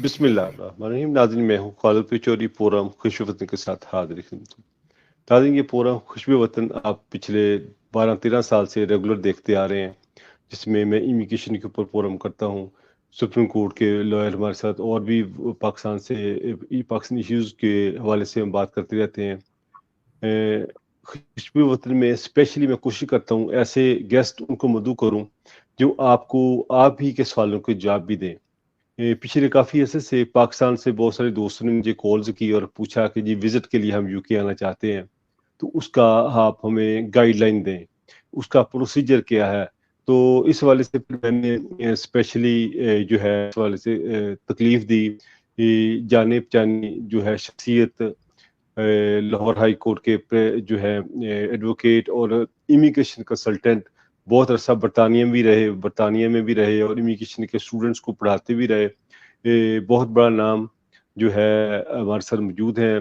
بسم اللہ الرحمن الرحیم. ناظرین میں ہوں خالد پچوری. پروگرام خوش وطن کے ساتھ حاضر خدمت ہوں. ناظرین یہ پروگرام خوشبو وطن آپ پچھلے 12-13 سال سے ریگولر دیکھتے آ رہے ہیں، جس میں امیگریشن کے اوپر پروگرام کرتا ہوں. سپریم کورٹ کے لائر ہمارے ساتھ اور بھی پاکستان ایشوز کے حوالے سے ہم بات کرتے رہتے ہیں. خوشبو وطن میں اسپیشلی میں کوشش کرتا ہوں ایسے گیسٹ ان کو مدعو کروں جو آپ ہی کے سوالوں کے جواب بھی دیں. پچھلے کافی عرصے سے پاکستان سے بہت سارے دوستوں نے مجھے کالز کی اور پوچھا کہ جی وزٹ کے لیے ہم یو کے آنا چاہتے ہیں، تو اس کا آپ ہمیں گائیڈ لائن دیں، اس کا پروسیجر کیا ہے. تو اس حوالے سے پھر میں نے اسپیشلی جو ہے اس حوالے سے تکلیف دی جانے پہچانی جو ہے شخصیت لاہور ہائی کورٹ کے جو ہے ایڈوکیٹ اور امیگریشن کنسلٹنٹ، بہت عرصہ برطانیہ میں بھی رہے اور امیگریشن کے اسٹوڈنٹس کو پڑھاتے بھی رہے. بہت بڑا نام جو ہے ہمارے ساتھ موجود ہیں.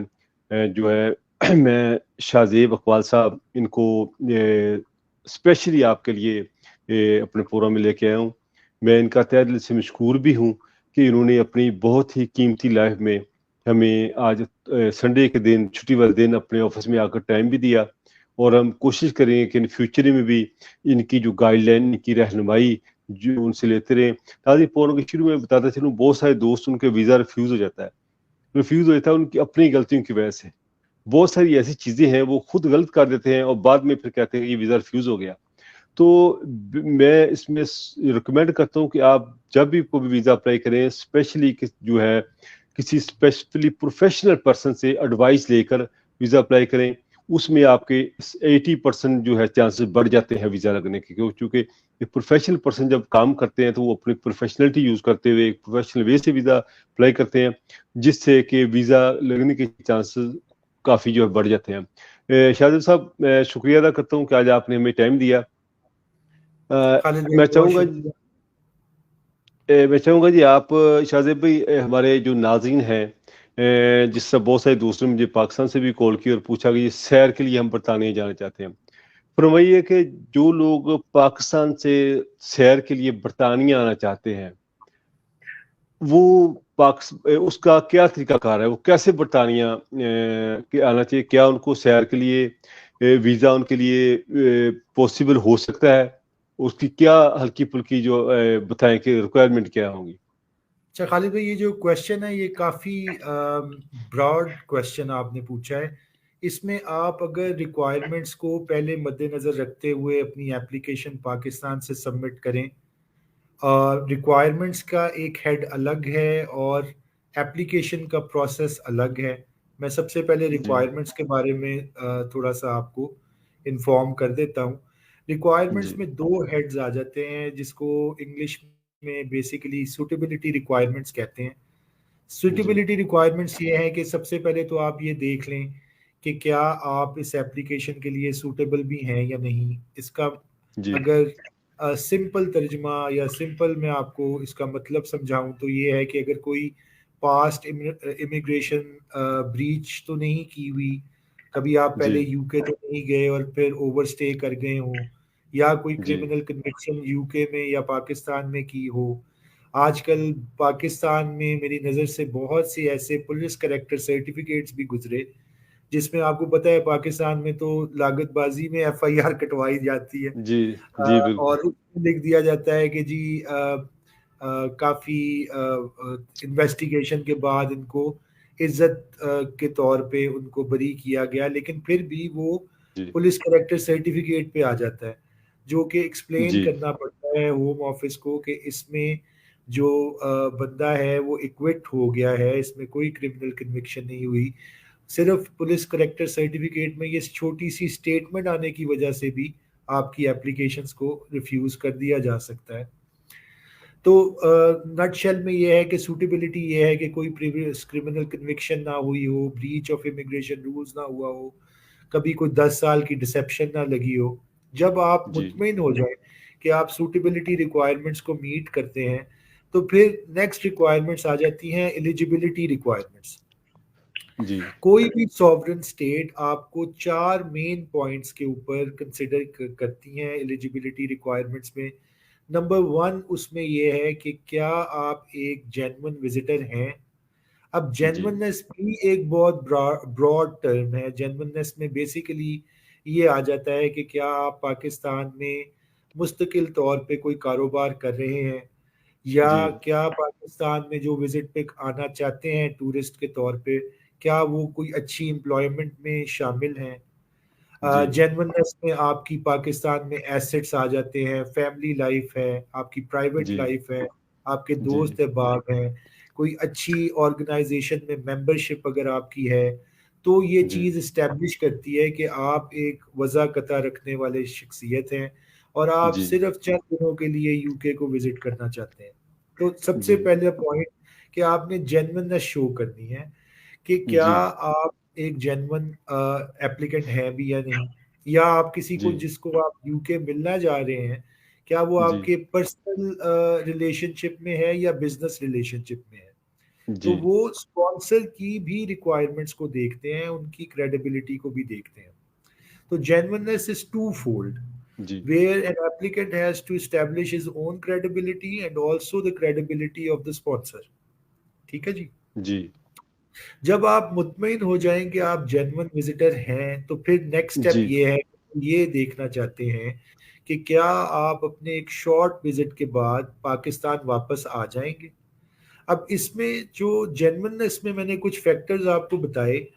جو ہے میں شاہ زیب اقبال صاحب ان کو اسپیشلی آپ کے لیے اپنے پروگرام میں لے کے آیا ہوں. میں ان کا تہ دل سے مشکور بھی ہوں کہ انہوں نے اپنی بہت ہی قیمتی لائف میں ہمیں آج سنڈے کے دن، چھٹی والے دن، اپنے آفس میں آ کر ٹائم بھی دیا، اور ہم کوشش کریں گے کہ ان فیوچر میں بھی ان کی جو گائیڈ لائن، ان کی رہنمائی جو ان سے لیتے رہیں. تازی پوروں کے شروع میں بتاتا چلوں، بہت سارے دوست ان کے ویزا ریفیوز ہو جاتا ہے ان کی اپنی غلطیوں کی وجہ سے. بہت ساری ایسی چیزیں ہیں وہ خود غلط کر دیتے ہیں اور بعد میں پھر کہتے ہیں کہ یہ ویزا ریفیوز ہو گیا. تو میں اس میں ریکمینڈ کرتا ہوں کہ آپ جب بھی کوئی ویزا اپلائی کریں، اسپیشلی جو ہے کسی اسپیشلی پروفیشنل پرسن سے ایڈوائس لے کر ویزا اپلائی کریں. اس میں آپ کے 80% جو ہے چانسز بڑھ جاتے ہیں ویزا لگنے کے، کیونکہ ایک پروفیشنل پرسن جب کام کرتے ہیں تو وہ اپنی پروفیشنلٹی یوز کرتے ہوئے ایک پروفیشنل وے سے ویزا اپلائی کرتے ہیں، جس سے کہ ویزا لگنے کے چانسز کافی جو ہے بڑھ جاتے ہیں. شاہد صاحب میں شکریہ ادا کرتا ہوں کہ آج آپ نے ہمیں ٹائم دیا. میں چاہوں گا جی آپ شاہ زیب بھائی، ہمارے جو ناظرین ہیں جس سے بہت سارے دوستوں نے مجھے پاکستان سے بھی کال کی اور پوچھا کہ یہ سیر کے لیے ہم برطانیہ جانا چاہتے ہیں، فرمائیے کہ جو لوگ پاکستان سے سیر کے لیے برطانیہ آنا چاہتے ہیں وہ اس کا کیا طریقہ کار ہے، وہ کیسے برطانیہ آنا چاہیے؟ کیا ان کو سیر کے لیے ویزا ان کے لیے پاسبل ہو سکتا ہے؟ اس کی کیا ہلکی پھلکی جو بتائیں کہ ریکوائرمنٹ کیا ہوں گی؟ اچھا خالد بھائی، یہ جو کویشچن ہے یہ کافی براڈ کویشچن آپ نے پوچھا ہے. اس میں آپ اگر ریکوائرمنٹس کو پہلے مد نظر رکھتے ہوئے اپنی ایپلیکیشن پاکستان سے سبمٹ کریں. ریکوائرمنٹس کا ایک ہیڈ الگ ہے اور ایپلیکیشن کا پروسیس الگ ہے. میں سب سے پہلے ریکوائرمنٹس کے بارے میں تھوڑا سا آپ کو انفارم کر دیتا ہوں. ریکوائرمنٹس میں 2 ہیڈز آ جاتے ہیں جس کو انگلش میں بیسیکلی سوٹیبلٹی ریکوائرمنٹس کہتے ہیں. سوٹیبلٹی ریکوائرمنٹس یہ ہے کہ سب سے پہلے تو آپ یہ دیکھ لیں کہ کیا آپ اس ایپلیکیشن کے لیے سوٹیبل بھی ہیں یا نہیں. اس کا اگر سمپل ترجمہ یا سمپل میں آپ کو اس کا مطلب سمجھاؤں تو یہ ہے کہ اگر کوئی پاسٹ امیگریشن بریچ تو نہیں کی ہوئی، کبھی آپ پہلے یو کے تو نہیں گئے اور پھر اوور سٹے کر گئے ہوں، یا کوئی کرمنل کنوکشن یو کے میں یا پاکستان میں کی ہو. آج کل پاکستان میں میری نظر سے بہت سے ایسے پولیس کریکٹر سرٹیفکیٹس بھی گزرے جس میں آپ کو پتہ ہے پاکستان میں تو لاگت بازی میں ایف آئی آر کٹوائی جاتی ہے اور لکھ دیا جاتا ہے کہ جی کافی انویسٹیگیشن کے بعد ان کو عزت کے طور پہ ان کو بری کیا گیا، لیکن پھر بھی وہ پولیس کریکٹر سرٹیفکیٹ پہ آ جاتا ہے، جو کہ ایکسپلین کرنا پڑتا ہے ہوم آفس کو کہ اس میں جو بندہ ہے وہ ایکوٹ ہو گیا ہے، اس میں کوئی کرمنل کنوکشن نہیں ہوئی. صرف پولیس کریکٹر سرٹیفکیٹ میں یہ چھوٹی سی سٹیٹمنٹ آنے کی وجہ سے بھی آپ کی اپلیکیشنز کو ریفیوز کر دیا جا سکتا ہے. تو نٹ شیل میں یہ ہے کہ سوٹیبلٹی یہ ہے کہ کوئی پریویس کرمنل کنوکشن نہ ہوئی ہو، بریچ آف امیگریشن رولز نہ ہوا ہو، کبھی کوئی 10 سال کی ڈسیپشن نہ لگی ہو. جب آپ مطمئن ہو جائیں کہ آپ سوٹیبلٹی ریکوائرمنٹس کو میٹ کرتے ہیں تو پھر نیکسٹ ریکوائرمنٹس آ جاتی ہیں ایلیجیبلٹی ریکوائرمنٹس. کوئی بھی سوورن اسٹیٹ آپ کو 4 مین پوائنٹس کے اوپر کنسیڈر کرتی ہیں ایلیجیبلٹی ریکوائرمنٹس میں. नंबर 1 उसमें ये है कि क्या आप एक जेन्युइन विजिटर हैं। अब जी जेन्युइननेस भी एक बहुत ब्रॉड टर्म है। जेन्युइननेस में बेसिकली ये आ जाता है कि क्या आप पाकिस्तान में मुस्तकिल तौर पे कोई कारोबार कर रहे हैं, या जी क्या पाकिस्तान में जो विजिट पे आना चाहते हैं टूरिस्ट के तौर पे, क्या वो कोई अच्छी एम्प्लॉयमेंट में शामिल हैं। जी जेन्युइननेस में आपकी पाकिस्तान में एसेट्स आ जाते हैं, फैमिली लाइफ है, आपकी प्राइवेट जी लाइफ है, आपके जी दोस्त अहबाब हैं, कोई अच्छी ऑर्गेनाइजेशन में मेंबरशिप अगर आपकी है, तो ये जी चीज़ इस्टेब्लिश करती है कि आप एक वज़ाक़ता रखने वाले शख्सियत हैं और आप जी सिर्फ चंद दिनों के लिए यूके को विजिट करना चाहते हैं। तो सबसे जी पहले पॉइंट कि आपने जेन्युइननेस शो करनी है कि क्या जी आप एक जेन्युइन एप्लीकेंट हैं भी या नहीं, या आप किसी को जी जिसको आप यूके मिलना जा रहे हैं, क्या वो जी आपके पर्सनल रिलेशनशिप में है या बिजनेस रिलेशनशिप में है। तो जी वो स्पॉन्सर की भी रिक्वायरमेंट्स को देखते हैं, उनकी क्रेडिबिलिटी को भी देखते हैं। तो जेन्युइननेस इज टू फोल्ड, जी where an applicant has to establish his own credibility and also the credibility of the sponsor। ठीक है जी। जी जब आप मुतमईन हो जाएं कि आप जेन्युइन विजिटर हैं, तो फिर नेक्स्ट स्टेप जी ये है, ये देखना चाहते हैं कि क्या आप अपने एक शॉर्ट विजिट के बाद पाकिस्तान वापस आ जाएंगे। अब इसमें जो जेन्युइननेस में मैंने कुछ फैक्टर्स आपको बताए,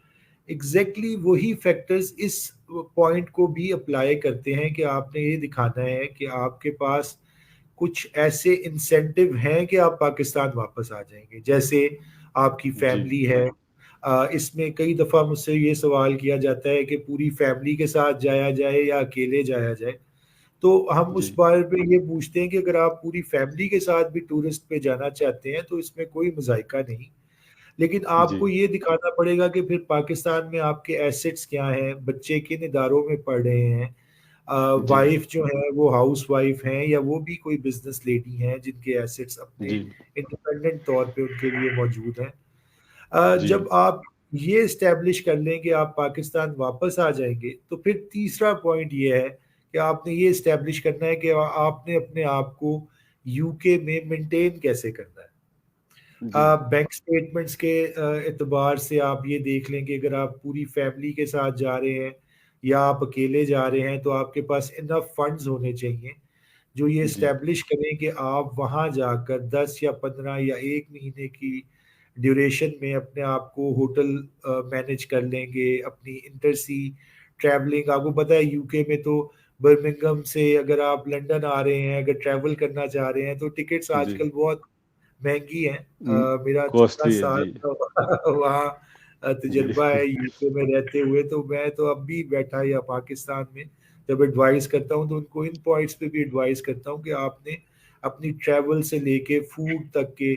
एग्जैक्टली वही फैक्टर्स इस पॉइंट को भी अप्लाई करते हैं कि आपने ये दिखाना है कि आपके पास कुछ ऐसे इंसेंटिव हैं कि आप पाकिस्तान वापस आ जाएंगे। जैसे आपकी जी फैमिली है। इसमें कई दफ़ा मुझसे ये सवाल किया जाता है कि पूरी फैमिली के साथ जाया जाए या अकेले जाया जाए। तो हम जी उस बारे पे ये पूछते हैं कि अगर आप पूरी फैमिली के साथ भी टूरिस्ट पे जाना चाहते हैं तो इसमें कोई मज़ाइका नहीं, लेकिन जी आपको ये दिखाना पड़ेगा कि फिर पाकिस्तान में आपके एसेट्स क्या हैं, बच्चे किन इदारों में पढ़ रहे हैं, जी वाइफ जो है वो हाउस वाइफ हैं या वो भी कोई बिजनेस लेडी हैं जिनके एसेट्स अपने जी इंडिपेंडेंट तौर पे उनके लिए मौजूद हैं। जी जब आप ये इस्टेब्लिश कर लें कि आप पाकिस्तान वापस आ जाएंगे, तो फिर तीसरा पॉइंट ये है कि आपने ये इस्टेब्लिश करना है कि आपने अपने आप को यूके में मेंटेन कैसे करना है। जी बैंक स्टेटमेंट्स के एतबार से आप ये देख लें कि अगर आप पूरी फैमिली के साथ जा रहे हैं या आप अकेले जा रहे हैं, तो आपके पास इनफ फंड्स होने चाहिए जो ये जी इस्टेब्लिश करें कि आप वहाँ जाकर 10 या 15 या 1 महीने की ड्यूरेशन में अपने आप को होटल मैनेज कर लेंगे, अपनी इंटरसी ट्रैवलिंग। आपको पता है यूके में तो बर्मिंघम से अगर आप लंदन आ रहे हैं, अगर ट्रैवल करना चाह रहे हैं, तो टिकट्स जी आजकल बहुत महंगी हैं। मेरा 14 कॉस्टली है साल जी का वहाँ जी तजुर्बा है यूके में रहते हुए, तो मैं तो अब भी बैठा या पाकिस्तान में जब एडवाइस करता हूँ तो उनको इन पॉइंट्स पे भी एडवाइस करता हूँ कि आपने अपनी ट्रैवल से लेके फूड तक के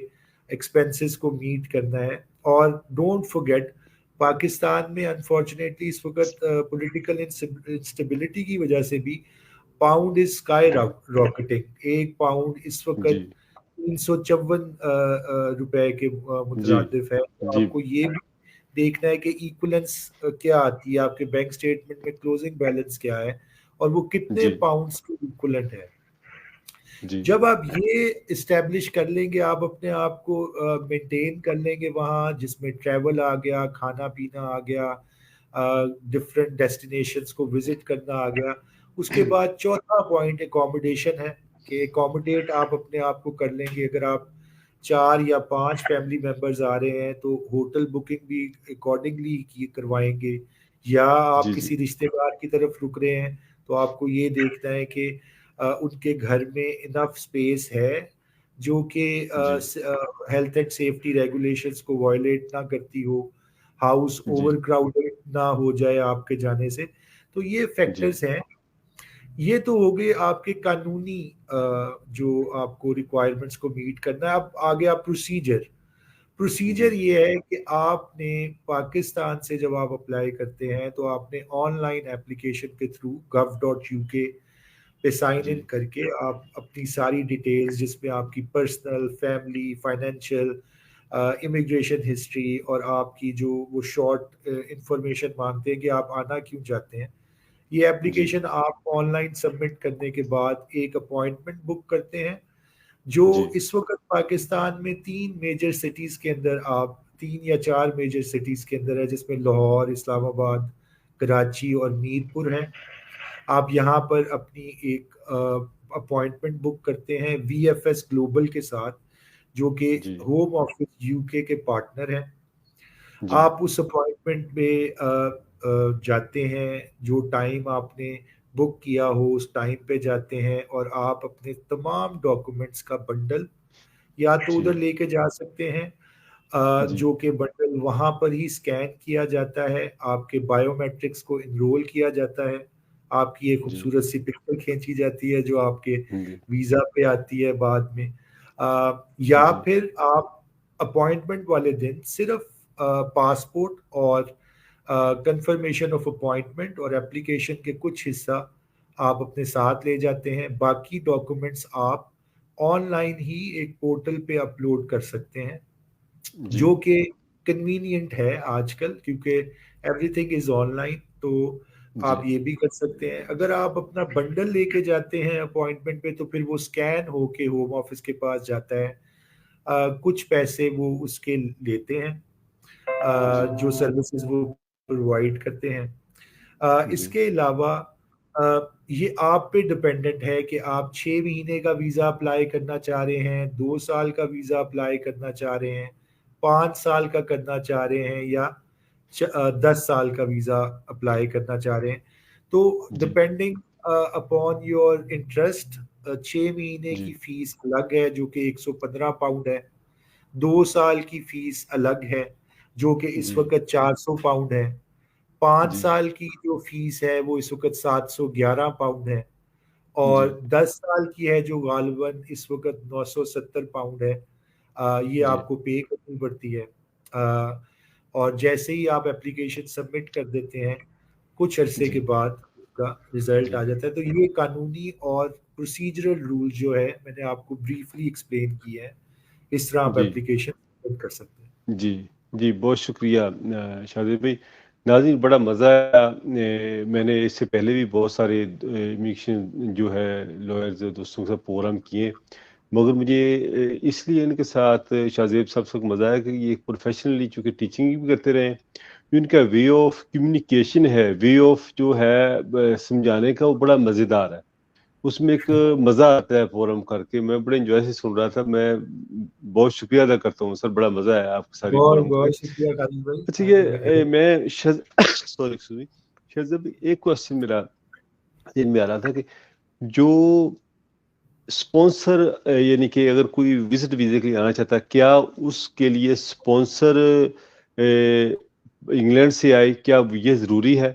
एक्सपेंसेस को मीट करना है। और डोंट फॉरगेट, पाकिस्तान में अनफॉर्चुनेटली इस वक्त पॉलिटिकल इंस्टेबिलिटी की वजह से भी पाउंड इज स्काई रॉकेटिंग। एक पाउंड इस वक्त जी 354 रुपए के जी मुतरादिफ है। तो जी आपको ये भी देखना है कि इक्वलेंस क्या आती है, आपके बैंक स्टेटमेंट में क्लोजिंग बैलेंस क्या है और वो कितने जी पाउंड्स के इक्वलेंट है। जी जब आप ये इस्टेब्लिश कर लेंगे, आप अपने आप को मेंटेन कर लेंगे वहाँ, जिसमें ट्रैवल आ गया, खाना पीना आ गया, डिफरेंट डेस्टिनेशंस को विजिट करना आ गया। उसके बाद चौथा पॉइंट एकोमोडेशन है कि एकोमोडेट आप अपने आप को कर लेंगे। अगर आप 4 या 5 फैमिली मेंबर्स आ रहे हैं तो होटल बुकिंग भी अकॉर्डिंगली की करवाएंगे, या आप जी जी किसी रिश्तेदार की तरफ रुक रहे हैं तो आपको ये देखना है कि उनके घर में इनफ स्पेस है जो कि जी हेल्थ एंड सेफ्टी रेगुलेशंस को वायलेट ना करती हो, हाउस जी ओवर क्राउडेड ना हो जाए आपके जाने से। तो ये जी फैक्टर्स हैं। ये तो हो गए आपके कानूनी जो आपको रिक्वायरमेंट्स को मीट करना है। अब आ गया प्रोसीजर। जी प्रोसीजर ये है कि आपने पाकिस्तान से जब आप अप्लाई करते हैं तो आपने ऑनलाइन एप्लीकेशन के थ्रू gov.uk पे साइन इन जी करके आप अपनी सारी डिटेल्स, जिसमें आपकी personal, family, financial, immigration history और आपकी जो वो शॉर्ट इंफॉर्मेशन मांगते हैं कि आप आना क्यों चाहते हैं, یہ اپلیکیشن آپ آن لائن سبمٹ کرنے کے بعد ایک اپوائنٹمنٹ بک کرتے ہیں جو اس وقت پاکستان میں 3 میجر سٹیز کے اندر، آپ 3 یا 4 میجر سٹیز کے اندر ہے، جس میں لاہور، اسلام آباد، کراچی اور میر پور ہے. آپ یہاں پر اپنی ایک اپوائنٹمنٹ بک کرتے ہیں وی ایف ایس گلوبل کے ساتھ، جو کہ ہوم آفس یو کے پارٹنر ہیں. آپ اس اپوائنٹمنٹ میں جاتے ہیں، جو ٹائم آپ نے بک کیا ہو اس ٹائم پہ جاتے ہیں، اور آپ اپنے تمام ڈاکومنٹس کا بنڈل یا تو ادھر لے کے جا سکتے ہیں، جو کہ بنڈل وہاں پر ہی اسکین کیا جاتا ہے، آپ کے بایو میٹرکس کو انرول کیا جاتا ہے، آپ کی ایک خوبصورت سی پکچر کھینچی جاتی ہے جو آپ کے ویزا پہ آتی ہے بعد میں، یا پھر آپ اپوائنٹمنٹ والے دن صرف پاسپورٹ اور کنفرمیشن آف اپوائنٹمنٹ اور اپلیکیشن کے کچھ حصہ آپ اپنے ساتھ لے جاتے ہیں. باقی ڈاکومنٹس آپ آن لائن ہی ایک پورٹل پہ اپلوڈ کر سکتے ہیں، جو کہ کنوینئنٹ ہے آج کل، کیونکہ every thing is on line. تو آپ یہ بھی کر سکتے ہیں. اگر آپ اپنا بنڈل لے کے جاتے ہیں اپوائنٹمنٹ پہ تو پھر وہ اسکین ہو کے ہوم آفس کے پاس جاتا ہے، کچھ پیسے وہ اس کے لیتے ہیں جو سروسز وہ پرووائڈ کرتے ہیں. اس کے علاوہ یہ آپ پہ ڈپینڈنٹ ہے کہ آپ 6 مہینے کا ویزا اپلائی کرنا چاہ رہے ہیں، 2 سال کا ویزا اپلائی کرنا چاہ رہے ہیں، 5 سال کا کرنا چاہ رہے ہیں، یا 10 سال کا ویزا اپلائی کرنا چاہ رہے ہیں. تو ڈپینڈنگ اپون یور انٹرسٹ 6 مہینے کی فیس الگ ہے جو کہ 115 پاؤنڈ ہے، 2 سال کی فیس الگ ہے جو کہ اس وقت 400 پاؤنڈ ہے، 5 سال کی جو فیس ہے وہ اس وقت 711 پاؤنڈ ہے، اور 10 سال کی ہے جو غالباً اس وقت 970 پاؤنڈ ہے. یہ آپ کو پے کرنی پڑتی ہے. اور جیسے ہی آپ اپلیکیشن سبمٹ کر دیتے ہیں کچھ عرصے کے بعد کا رزلٹ آ جاتا ہے. تو یہ قانونی اور پروسیجرل رول جو ہے میں نے آپ کو بریفلی ایکسپلین کی ہے، اس طرح آپ اپلیکیشن سبمٹ کر سکتے ہیں. جی بہت شکریہ شاہزیب بھائی. ناظرین بڑا مزہ آیا. میں نے اس سے پہلے بھی بہت سارے امیگریشن جو ہے لائرز دوستوں کے ساتھ پروگرام کیے، مگر مجھے اس لیے ان کے ساتھ شاہزیب صاحب سے مزہ آیا کہ یہ پروفیشنلی چونکہ ٹیچنگ بھی کرتے رہے، ان کا وے آف کمیونیکیشن ہے، وے آف جو ہے سمجھانے کا، وہ بڑا مزیدار ہے. اس میں ایک مزہ آتا ہے فورم کر کے. میں بڑے انجوائے سے سن رہا تھا. میں بہت شکریہ ادا کرتا ہوں سر، بڑا مزہ آیا آپ کی ساری فورم میں. بہت شکریہ خالد بھائی. اچھا یہ میں شہزاد ایک کوشچن میرا ذہن میں آ رہا تھا کہ جو اسپانسر یعنی کہ اگر کوئی وزٹ ویزے کے لیے آنا چاہتا ہے، کیا اس کے لیے اسپانسر انگلینڈ سے آئے، کیا یہ ضروری ہے؟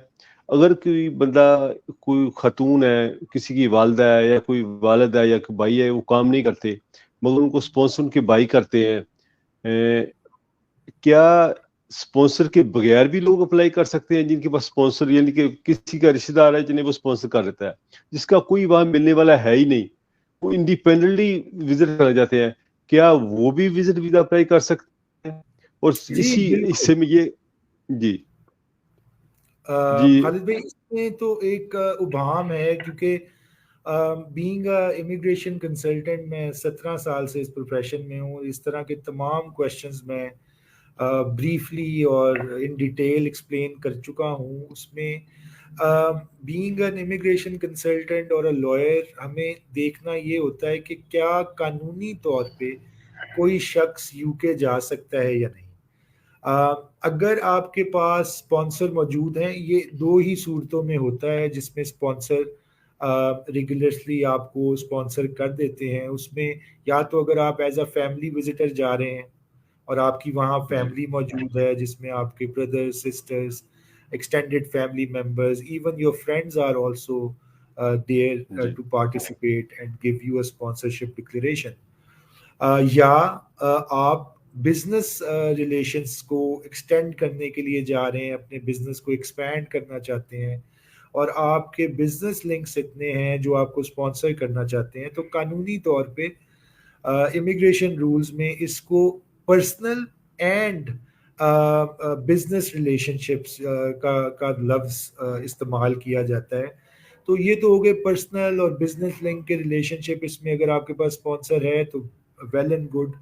اگر کوئی بندہ، کوئی خاتون ہے، کسی کی والدہ ہے یا کوئی والد ہے یا کوئی بھائی ہے، وہ کام نہیں کرتے مگر ان کو اسپانسر ان کے بھائی کرتے ہیں، کیا اسپانسر کے بغیر بھی لوگ اپلائی کر سکتے ہیں جن کے پاس اسپانسر، یعنی کہ کسی کا رشتہ دار ہے جنہیں وہ اسپانسر کر دیتا ہے، جس کا کوئی وہاں ملنے والا ہے ہی نہیں، وہ انڈیپینڈنٹلی وزٹ کرنا جاتے ہیں، کیا وہ بھی وزٹ ویزا اپلائی کر سکتے ہیں؟ اور اسی حصے میں یہ خالد بھائی اس میں تو ایک ابہام ہے، کیونکہ بینگ امیگریشن کنسلٹنٹ میں 17 سال سے اس پروفیشن میں ہوں. اس طرح کے تمام کویشچنز میں بریفلی اور ان ڈیٹیل ایکسپلین کر چکا ہوں. اس میں بینگ این امیگریشن کنسلٹنٹ اور اے لائر ہمیں دیکھنا یہ ہوتا ہے کہ کیا قانونی طور پہ کوئی شخص یو کے جا سکتا ہے یا نہیں. اگر آپ کے پاس اسپانسر موجود ہیں، یہ 2 ہی صورتوں میں ہوتا ہے جس میں اسپانسر ریگولرلی آپ کو اسپانسر کر دیتے ہیں. اس میں یا تو اگر آپ ایز اے فیملی وزٹر جا رہے ہیں اور آپ کی وہاں فیملی موجود ہے جس میں آپ کے brother sisters, extended family members, even your friends are also there to participate and give you a sponsorship declaration. یا آپ بزنس ریلیشنس کو ایکسٹینڈ کرنے کے لیے جا رہے ہیں، اپنے بزنس کو ایکسپینڈ کرنا چاہتے ہیں اور آپ کے بزنس لنکس اتنے ہیں جو آپ کو اسپانسر کرنا چاہتے ہیں، تو قانونی طور پہ امیگریشن رولز میں اس کو پرسنل اینڈ बिजनेस रिलेशनशिप्स का लफ्ज़ इस्तेमाल किया जाता है। तो ये तो हो गए पर्सनल और बिजनेस लिंक के रिलेशनशिप। इसमें अगर आपके पास स्पॉन्सर है तो वेल एंड गुड।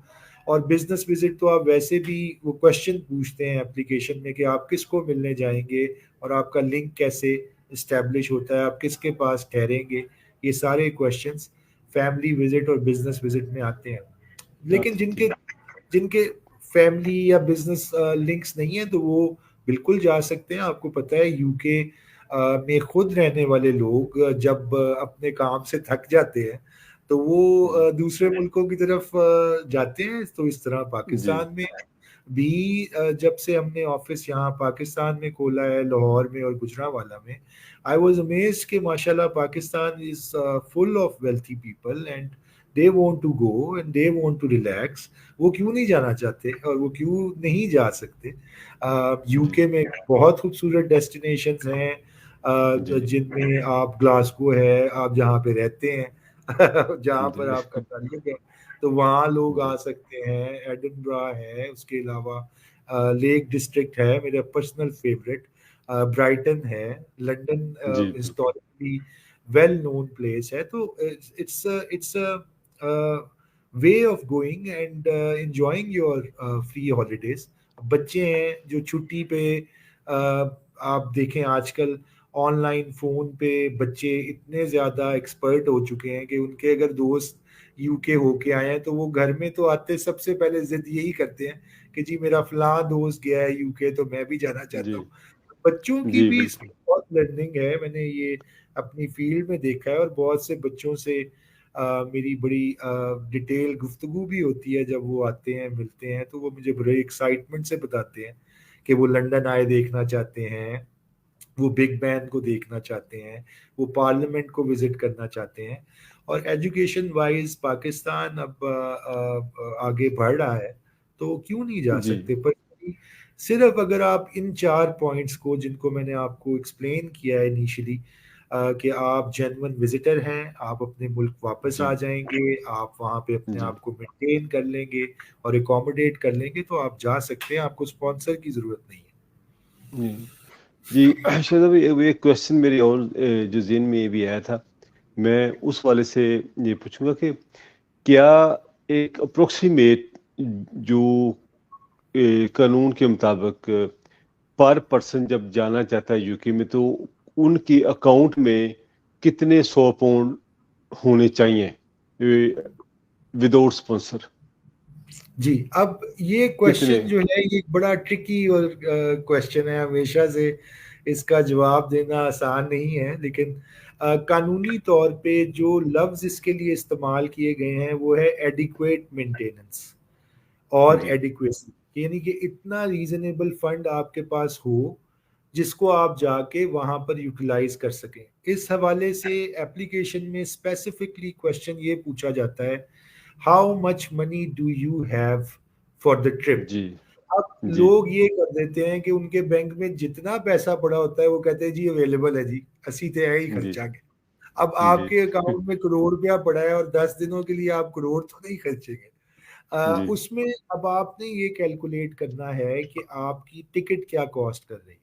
और बिजनेस विजिट तो आप वैसे भी वो क्वेश्चन पूछते हैं एप्लीकेशन में कि आप किसको मिलने जाएंगे और आपका लिंक कैसे इस्टेब्लिश होता है, आप किसके पास ठहरेंगे। ये सारे क्वेश्चंस फैमिली विजिट और बिजनेस विजिट में आते हैं। लेकिन जिनके जी जिनके फैमिली या बिजनेस लिंक्स नहीं है तो वो बिल्कुल जा सकते हैं। आपको पता है यूके में खुद रहने वाले लोग जब अपने काम से थक जाते हैं तो वो दूसरे मुल्कों की तरफ जाते हैं। तो इस तरह जी पाकिस्तान में भी जब से हमने ऑफिस यहाँ पाकिस्तान में खोला है, लाहौर में और गुजरांवाला में, आई वॉज अमेज्ड कि माशाल्लाह Pakistan is full of wealthy people and they want to go and they want to relax. वो क्यों नहीं जाना चाहते और वो क्यों नहीं जा सकते। जी यूके में बहुत खूबसूरत डेस्टिनेशंस हैं जी जिनमें आप ग्लासगो है, आप जहाँ पे रहते हैं जहाँ पर जी आपका ताल्लुक है तो वहाँ लोग आ जी सकते हैं। एडिनब्रा है, उसके अलावा लेक डिस्ट्रिक्ट है मेरा पर्सनल फेवरेट, ब्राइटन है, लंदन जी हिस्टोरिकली वेल नोन प्लेस है। तो it's way of going and enjoying your free holidays. बच्चे हैं जो छुट्टी पे आप देखें आजकल ऑनलाइन फोन पे बच्चे इतने ज्यादा एक्सपर्ट हो चुके हैं कि उनके अगर दोस्त यूके होके आए हैं तो वो घर में तो आते सबसे पहले जिद यही करते हैं कि जी मेरा फलां दोस्त गया है यूके तो मैं भी जाना चाहता जी हूँ। बच्चों की जी भी इसमें बिल्कुल बहुत लर्निंग है। मैंने ये अपनी फील्ड में देखा है और बहुत से बच्चों से मेरी बड़ी डिटेल गुफ्तगू भी होती है। जब वो आते हैं मिलते हैं तो वो मुझे बड़े एक्साइटमेंट से बताते हैं कि वो लंदन आए देखना चाहते हैं, वो बिग बैन को देखना चाहते हैं, वो पार्लियामेंट को विजिट करना चाहते हैं। और एजुकेशन वाइज पाकिस्तान अब आगे बढ़ रहा है तो क्यों नहीं जा जी सकते। पर सिर्फ अगर आप इन 4 पॉइंट्स को जिनको मैंने आपको एक्सप्लेन किया है इनिशियली कि आप जेन्युइन विजिटर हैं, आप अपने मुल्क वापस जी आ जाएंगे, आप वहाँ पे अपने जी आप को मेंटेन कर लेंगे और एकोमोडेट कर लेंगे तो आप जा सकते हैं। आपको स्पॉन्सर की ज़रूरत नहीं है। जी जी शायद अभी एक क्वेश्चन मेरी और जो ज़हन में ये भी आया था, मैं उस वाले से ये पूछूंगा कि क्या एक अप्रोक्सीमेट जो कानून के मुताबिक पर पर्सन जब जाना चाहता है यूके में तो उनकी अकाउंट में कितने 100 पाउंड होने चाहिए विदाउट स्पॉन्सर? जी, अब ये कितने? क्वेश्चन जो है ये एक बड़ा ट्रिकी और क्वेश्चन है। हमेशा से इसका जवाब देना आसान नहीं है, लेकिन कानूनी तौर पे जो लफ्ज़ इसके लिए इस्तेमाल किए गए हैं वो है एडिक्वेट मेंटेनेंस और जी एडिक्वेसी। यानी कि इतना रीजनेबल फंड आपके पास हो जिसको आप जाके वहां पर यूटिलाइज कर सकें। इस हवाले से एप्लीकेशन में स्पेसिफिकली क्वेश्चन ये पूछा जाता है, how much money do you have for the trip. जी अब जी लोग ये कर देते हैं कि उनके बैंक में जितना पैसा पड़ा होता है वो कहते हैं जी अवेलेबल है जी, असी ते है ही जी खर्चा के। अब जी आपके अकाउंट में करोड़ रुपया पड़ा है और 10 दिनों के लिए आप करोड़ तो नहीं खर्चेंगे। जी उसमें अब आपने ये कैलकुलेट करना है कि आपकी टिकट क्या कॉस्ट कर रही है।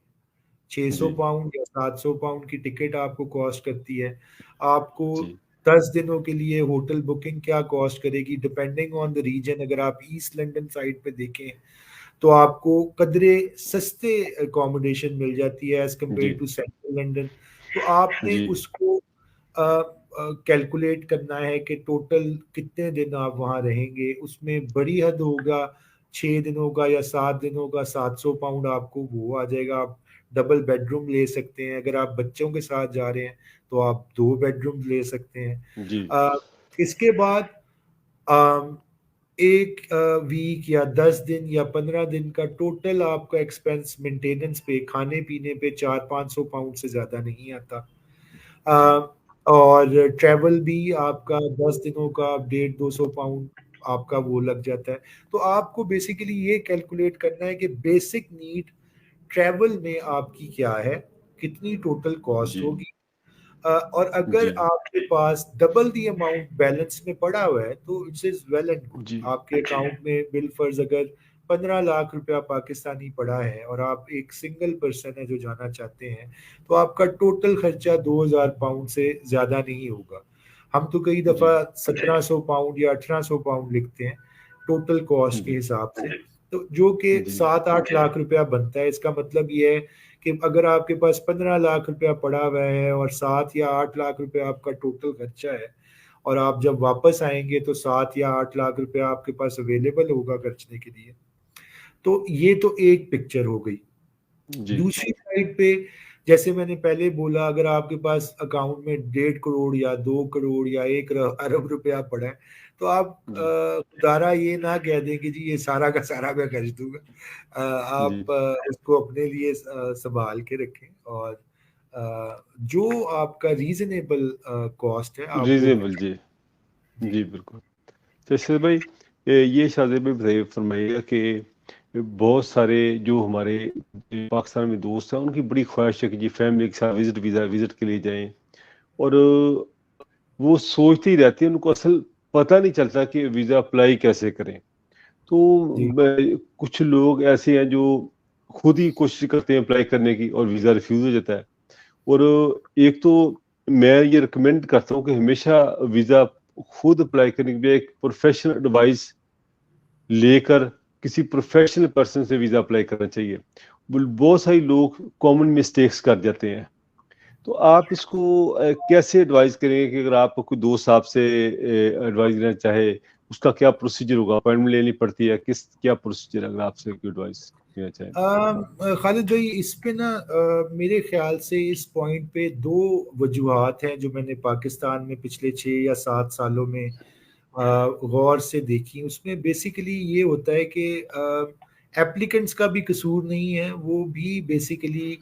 600 जी पाउंड या 700 पाउंड की टिकट आपको कॉस्ट करती है। आपको जी 10 दिनों के लिए होटल बुकिंग क्या कॉस्ट करेगी डिपेंडिंग ऑन द रीजन। अगर आप ईस्ट लंदन साइड पे देखें तो आपको कदरे सस्ते अकोमोडेशन मिल जाती है एज जी कम्पेयर टू सेंट्रल लंदन। तो आपने जी उसको कैलकुलेट करना है कि टोटल कितने दिन आप वहाँ रहेंगे। उसमें बड़ी हद होगा 6 दिनों का या 7 दिनों का 700 पाउंड आपको वो आ जाएगा। आप डबल बेडरूम ले सकते हैं। अगर आप बच्चों के साथ जा रहे हैं तो आप 2 बेडरूम ले सकते हैं। जी अ, इसके बाद अम, एक वीक या 10 दिन या 15 दिन का टोटल आपका एक्सपेंस मेंटेनेंस पे खाने पीने पे 400-500 पाउंड से ज़्यादा नहीं आता। जी और ट्रैवल भी आपका 10 दिनों का 150-200 पाउंड आपका वो लग जाता है। तो आपको बेसिकली ये कैलकुलेट करना है कि बेसिक नीड ट्रैवल में आपकी क्या है, कितनी टोटल कॉस्ट जी होगी। और अगर जी आपके पास डबल दी अमाउंट बैलेंस में पड़ा हुआ है तो it's is well and good. जी आपके अकाउंट में बिल फर्ज अगर 15 लाख रुपया पाकिस्तानी पड़ा है और आप एक सिंगल पर्सन है जो जाना चाहते हैं, तो आपका टोटल खर्चा 2000 पाउंड से ज़्यादा नहीं होगा। हम तो कई दफ़ा 1700 पाउंड या 1800 पाउंड लिखते हैं टोटल कॉस्ट के हिसाब से, तो जो कि 7-8 लाख रुपया बनता है। इसका मतलब ये है कि अगर आपके पास 15 लाख रुपया पड़ा हुआ है और 7 या 8 लाख रुपया आपका टोटल खर्चा है, और आप जब वापस आएंगे तो 7 या 8 लाख रुपया आपके पास अवेलेबल होगा खर्चने के लिए। तो ये तो एक पिक्चर हो गई। दूसरी साइड पे जैसे मैंने पहले बोला, अगर आपके पास अकाउंट में 1.5 करोड़ या 2 करोड़ या 1 अरब रुपया पड़ा है, तो आप खुदारा ये ना कह दें कि जी ये सारा का सारा मैं खर्च दूंगा। आप इसको अपने लिए संभाल के रखें, और जो आपका रीजनेबल कॉस्ट है आप रीजनेबल। जी बिल्कुल। तो इससे भाई ये शादी में फरमाइएगा कि बहुत सारे जो हमारे पाकिस्तान में दोस्त हैं उनकी बड़ी ख्वाहिश है कि जी फैमिली के साथ विजिट के लिए जाएं, और वो सोचते ही रहते हैं, उनको असल पता नहीं चलता कि वीज़ा अप्लाई कैसे करें। तो कुछ लोग ऐसे हैं जो खुद ही कोशिश करते हैं अप्लाई करने की और वीज़ा रिफ्यूज़ हो जाता है। और एक तो मैं ये रिकमेंड करता हूँ कि हमेशा वीज़ा खुद अप्लाई करने के लिए एक प्रोफेशनल एडवाइस लेकर किसी प्रोफेशनल पर्सन से वीज़ा अप्लाई करना चाहिए। बहुत सारे लोग कॉमन मिस्टेक्स कर जाते हैं, तो आप इसको कैसे एडवाइस करेंगे कि अगर आप कोई दोस्त आपसे एडवाइस लेना चाहे, उसका क्या प्रोसीजर होगा? अपॉइंटमेंट लेनी पड़ती है, क्या प्रोसीजर अगर आपसे कोई एडवाइस लेना चाहे? खालिद भाई, इस पे ना मेरे ख्याल से इस पॉइंट पे 2 वजूहात हैं जो मैंने पाकिस्तान में पिछले 6 या 7 सालों में गौर से देखी। उसमें बेसिकली ये होता है कि एप्लीकेंट्स का भी कसूर नहीं है, वो भी बेसिकली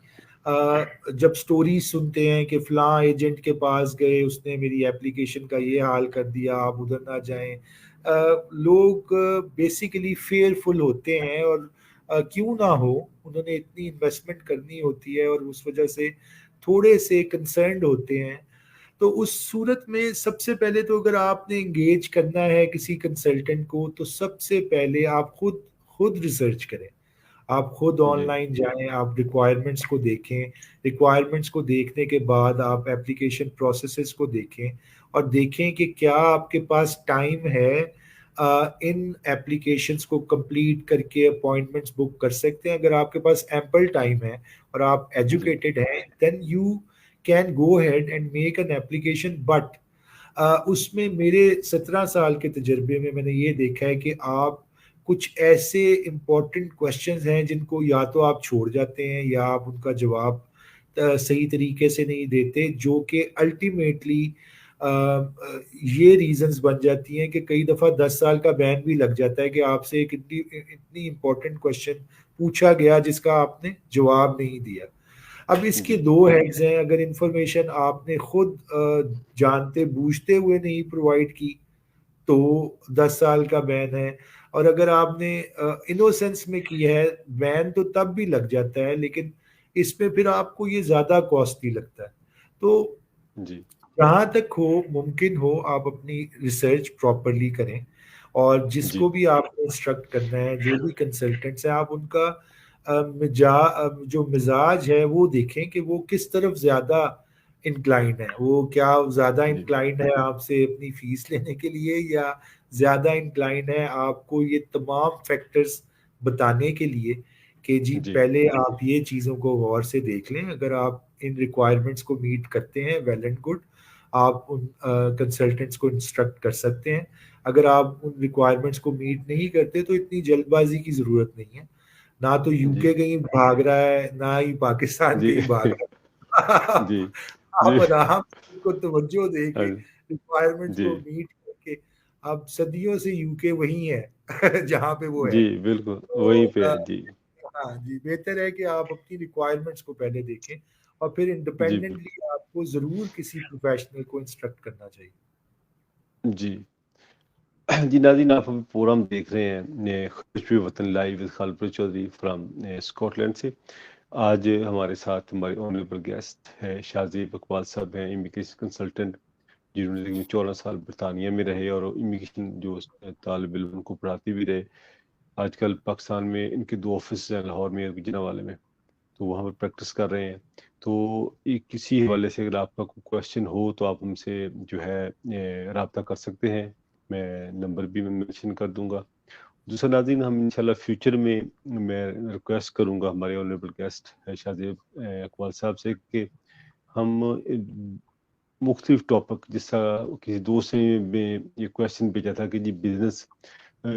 जब स्टोरी सुनते हैं कि फलां एजेंट के पास गए, उसने मेरी एप्लीकेशन का ये हाल कर दिया, आप उधर ना जाएं, लोग बेसिकली फेयरफुल होते हैं, और क्यों ना हो, उन्होंने इतनी इन्वेस्टमेंट करनी होती है और उस वजह से थोड़े से कंसर्न्ड होते हैं। तो उस सूरत में सबसे पहले तो अगर आपने इंगेज करना है किसी कंसल्टेंट को, तो सबसे पहले आप खुद रिसर्च करें। आप खुद ऑनलाइन जाएं, आप रिक्वायरमेंट्स को देखें, रिक्वायरमेंट्स को देखने के बाद आप एप्लीकेशन प्रोसेसेस को देखें, और देखें कि क्या आपके पास टाइम है इन एप्लीकेशंस को कंप्लीट करके अपॉइंटमेंट्स बुक कर सकते हैं। अगर आपके पास एम्पल टाइम है और आप एजुकेटेड हैं, then you can go ahead and make an application, but उसमें मेरे 17 साल के तजर्बे में मैंने ये देखा है कि आप कुछ ऐसे इम्पोर्टेंट क्वेश्चंस हैं जिनको या तो आप छोड़ जाते हैं या आप उनका जवाब सही तरीके से नहीं देते, जो कि अल्टीमेटली ये रीजंस बन जाती हैं कि कई दफ़ा 10 साल का बैन भी लग जाता है कि आपसे एक इतनी इम्पोर्टेंट क्वेश्चन पूछा गया जिसका आपने जवाब नहीं दिया। अब इसके 2 हेड्स हैं। अगर इंफॉर्मेशन आपने खुद जानते बूझते हुए नहीं प्रोवाइड की तो 10 साल का बैन है, और अगर आपने इनोसेंस में किया है, बैन तो तब भी लग जाता है, लेकिन इसमें फिर आपको ये ज़्यादा कॉस्टली लगता है। तो जहाँ तक हो मुमकिन हो आप अपनी रिसर्च प्रॉपरली करें, और जिसको भी आपको इंस्ट्रक्ट करना है, जो भी कंसल्टेंट्स हैं, आप उनका जो मिजाज है वो देखें कि वो किस तरफ ज़्यादा इंक्लाइंड है। वो क्या ज़्यादा इंक्लाइंड है आपसे अपनी फीस लेने के लिए, या ज़्यादा इंक्लाइंड है आपको ये तमाम फैक्टर्स बताने के लिए कि जी पहले आप ये चीज़ों को गौर से देख लें। अगर आप इन रिक्वायरमेंट्स को मीट करते हैं, वेल एंड गुड, आप उन कंसल्टेंट्स को इंस्ट्रक्ट कर सकते हैं। अगर आप उन रिक्वायरमेंट्स को मीट नहीं करते तो इतनी जल्दबाजी की ज़रूरत नहीं है। ना तो यूके कहीं भाग रहा है, ना ही पाकिस्तान कहीं भाग रहा है। आप आराम को तवज्जो दे के रिक्वायरमेंट्स को मीट करके, अब सदियों से यूके वही है जहाँ पे वो है। जी बिल्कुल वहीं पे है। जी हाँ जी, बेहतर है कि आप अपनी रिक्वायरमेंट्स को पहले देखें और फिर इंडिपेंडेंटली आपको जरूर किसी प्रोफेशनल को इंस्ट्रक्ट करना चाहिए। जी नाज़रीन, आप अभी प्रोग्राम देख रहे हैं Khushboo Watan live with Khalid Chaudhry from Scotland से। आज हमारे साथ हमारे ऑनरेबल गेस्ट है शाहजेब इकबाल साहब हैं, इमिग्रेशन कंसल्टेंट, जिन्होंने 14 साल बरतानिया में रहे और इमिग्रेशन जो तालिब इल्म उनको पढ़ाते भी रहे। آج کل پاکستان میں ان کے 2 آفس ہیں، لاہور میں اور جنابوالے میں، تو وہاں پر پریکٹس کر رہے ہیں. تو کسی حوالے سے اگر آپ کا کوئی کویشچن ہو تو آپ ہم سے جو ہے رابطہ کر سکتے ہیں. میں نمبر بھی میں مینشن کر دوں گا. دوسرا ناظرین، ہم انشاءاللہ فیوچر میں ریکویسٹ کروں گا ہمارے آنریبل گیسٹ شاہ زیب اقبال صاحب سے کہ ہم مختلف ٹاپک، جس طرح کسی دوست نے یہ کویشچن بھیجا تھا کہ جی بزنس